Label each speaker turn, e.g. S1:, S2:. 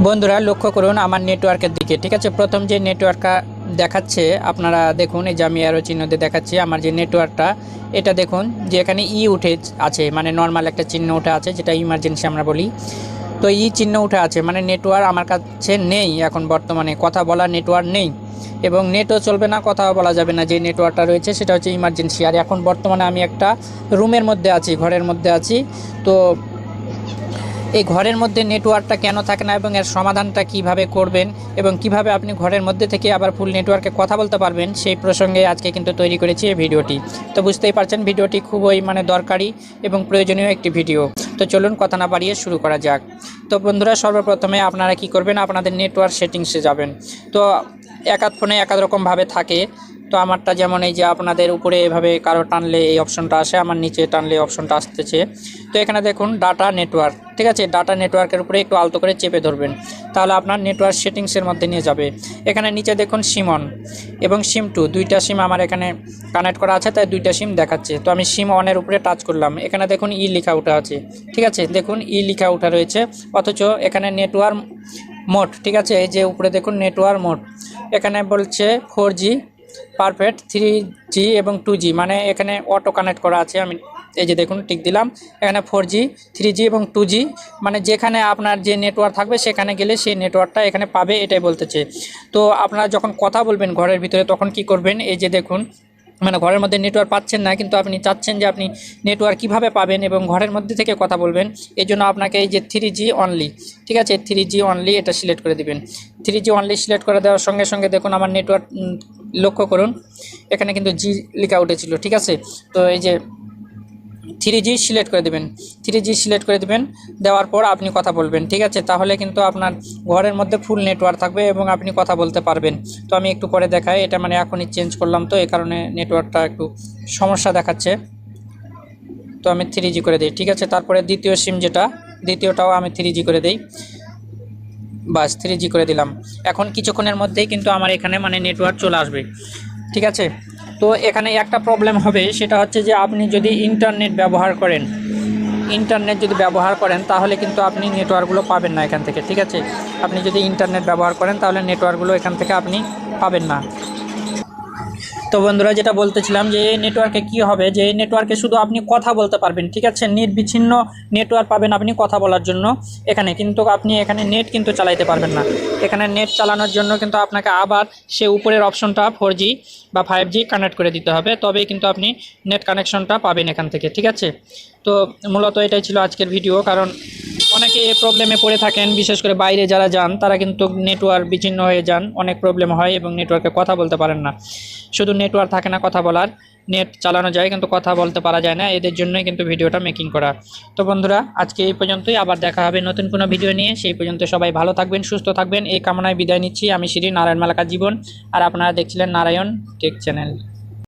S1: বন্ধুরা লক্ষ্য করুন আমার নেটওয়ার্কের দিকে। ঠিক আছে, প্রথম যে নেটওয়ার্কটা দেখাচ্ছে আপনারা দেখুন, এই যে আমি অ্যারো চিহ্ন দিয়ে দেখাচ্ছি আমার যে নেটওয়ার্কটা, এটা দেখুন যে এখানে ই উঠে আছে, মানে নর্মাল একটা চিহ্ন উঠে আছে, যেটা ইমার্জেন্সি আমরা বলি। তো ই চিহ্ন উঠে আছে মানে নেটওয়ার্ক আমার কাছে নেই, এখন বর্তমানে কথা বলার নেটওয়ার্ক নেই এবং নেটও চলবে না, কথাও বলা যাবে না। যে নেটওয়ার্কটা রয়েছে সেটা হচ্ছে ইমার্জেন্সি। আর এখন বর্তমানে আমি একটা রুমের মধ্যে আছি, ঘরের মধ্যে আছি। তো এই ঘরের মধ্যে নেটওয়ার্কটা কেন থাকে না এবং এর সমাধানটা কিভাবে করবেন এবং কিভাবে আপনি ঘরের মধ্যে থেকে আবার ফুল নেটওয়ার্কে কথা বলতে পারবেন, সেই প্রসঙ্গে আজকে কিন্তু তৈরি করেছি এই ভিডিওটি। তো বুঝতেই পারছেন ভিডিওটি খুবই দরকারি এবং প্রয়োজনীয় একটি ভিডিও। তো চলুন কথা না বাড়িয়ে শুরু করা যাক। তো বন্ধুরা সর্বপ্রথমে আপনারা কি করবেন, আপনাদের নেটওয়ার্ক সেটিংসে যাবেন। তো এক আধ ফোনে এক আধ রকমভাবে থাকে। তো আমারটা যেমন এই যে আপনাদের উপরে এভাবে কারো টানলে এই অপশনটা আসে, আমার নিচে টানলে এই অপশনটা আসতেছে। তো এখানে দেখুন ডাটা নেটওয়ার্ক, ঠিক আছে, ডাটা নেটওয়ার্কের উপরে একটু আলতো করে চেপে ধরবেন, তাহলে আপনার নেটওয়ার্ক সেটিংসের মধ্যে নিয়ে যাবে। এখানে নিচে দেখুন সিম অন এবং সিম 2, দুইটা সিম আমার এখানে কানেক্ট করা আছে, তাই দুইটা সিম দেখাচ্ছে। তো আমি সিম অনের উপরে টাচ করলাম, এখানে দেখুন ই লেখা উঠা আছে, ঠিক আছে, দেখুন ই লেখা উঠা রয়েছে, অথচ এখানে নেটওয়ার্ক মোড, ঠিক আছে, এই যে উপরে দেখুন নেটওয়ার্ক মোড, এখানে বলছে 4G পারফেক্ট, 3G এবং 2G, মানে এখানে অটো কানেক্ট করা আছে। আমি এই যে দেখুন টিক দিলাম, এখানে 4G 3G এবং 2G, মানে যেখানে আপনার যে নেটওয়ার্ক থাকবে সেখানে গেলে সেই নেটওয়ার্কটা এখানে পাবে, এটাই বলতেছে। তো আপনারা যখন কথা বলবেন ঘরের ভিতরে তখন কি করবেন, এই যে দেখুন মানে ঘরের মধ্যে নেটওয়ার্ক পাচ্ছেন না, কিন্তু আপনি চাচ্ছেন যে আপনি নেটওয়ার্ক কীভাবে পাবেন এবং ঘরের মধ্যে থেকে কথা বলবেন, এই জন্য আপনাকে এই যে 3G অনলি, ঠিক আছে, 3G অনলি এটা সিলেক্ট করে দিবেন। 3G অনলি সিলেক্ট করে দেওয়ার সঙ্গে সঙ্গে দেখুন আমার নেটওয়ার্ক লক্ষ্য করুন, এখানে কিন্তু জি লেখা উঠেছিল, ঠিক আছে। তো এই যে 3G সিলেক্ট করে দেবেন, 3G সিলেক্ট করে দেবেন, দেওয়ার পর আপনি কথা বলবেন, ঠিক আছে, তাহলে কিন্তু আপনার ঘরের মধ্যে ফুল নেটওয়ার্ক থাকবে এবং আপনি কথা বলতে পারবেন। তো আমি একটু পরে দেখাই, এটা মানে এখনই চেঞ্জ করলাম, তো এই কারণে নেটওয়ার্কটা একটু সমস্যা দেখাচ্ছে। তো আমি 3G করে দিই, ঠিক আছে। তারপরে দ্বিতীয় সিম যেটা, দ্বিতীয়টাও আমি 3G করে দিই, বাস 3G করে দিলাম। এখন কিছুক্ষণের মধ্যেই কিন্তু আমার এখানে মানে নেটওয়ার্ক চলে আসবে, ঠিক আছে। তো এখানে একটা প্রবলেম হবে, সেটা হচ্ছে যে আপনি যদি ইন্টারনেট ব্যবহার করেন তাহলে কিন্তু আপনি নেটওয়ার্কগুলো পাবেন না এখান থেকে, ঠিক আছে। আপনি যদি ইন্টারনেট ব্যবহার করেন তাহলে নেটওয়ার্কগুলো এখান থেকে আপনি পাবেন না। তো বন্ধুরা যেটা বলতেছিলাম যে এই নেটওয়ার্কে কী হবে, যে এই নেটওয়ার্কে শুধু আপনি কথা বলতে পারবেন, ঠিক আছে, নির্বিচ্ছিন্ন নেটওয়ার্ক পাবেন আপনি কথা বলার জন্য এখানে, কিন্তু আপনি এখানে নেট কিন্তু চালাইতে পারবেন না। এখানে নেট চালানোর জন্য কিন্তু আপনাকে আবার সে উপরের অপশনটা 4G বা 5G কানেক্ট করে দিতে হবে, তবেই কিন্তু আপনি নেট কানেকশনটা পাবেন এখান থেকে, ঠিক আছে। তো মূলত এটাই ছিল আজকের ভিডিও, কারণ অনেকে এই প্রবলেমে পড়ে থাকেন, বিশেষ করে বাইরে যারা যান তারা কিন্তু নেটওয়ার্ক বিচ্ছিন্ন হয়ে যান, অনেক প্রবলেম হয় এবং নেটওয়ার্কে কথা বলতে পারেন না। শুধু নেটওয়ার্ক থাকে না কথা বলার, নেট চালানো যায় কিন্তু কথা বলতে পারা যায় না, এদের জন্যই কিন্তু ভিডিওটা মেকিং করা। তো বন্ধুরা আজকে এই পর্যন্তই, আবার দেখা হবে নতুন কোনো ভিডিও নিয়ে। সেই পর্যন্ত সবাই ভালো থাকবেন, সুস্থ থাকবেন, এই কামনায় বিদায় নিচ্ছি। আমি শ্রী নারায়ণ মালাকা জীবন, আর আপনারা দেখছিলেন নারায়ণ টেক চ্যানেল।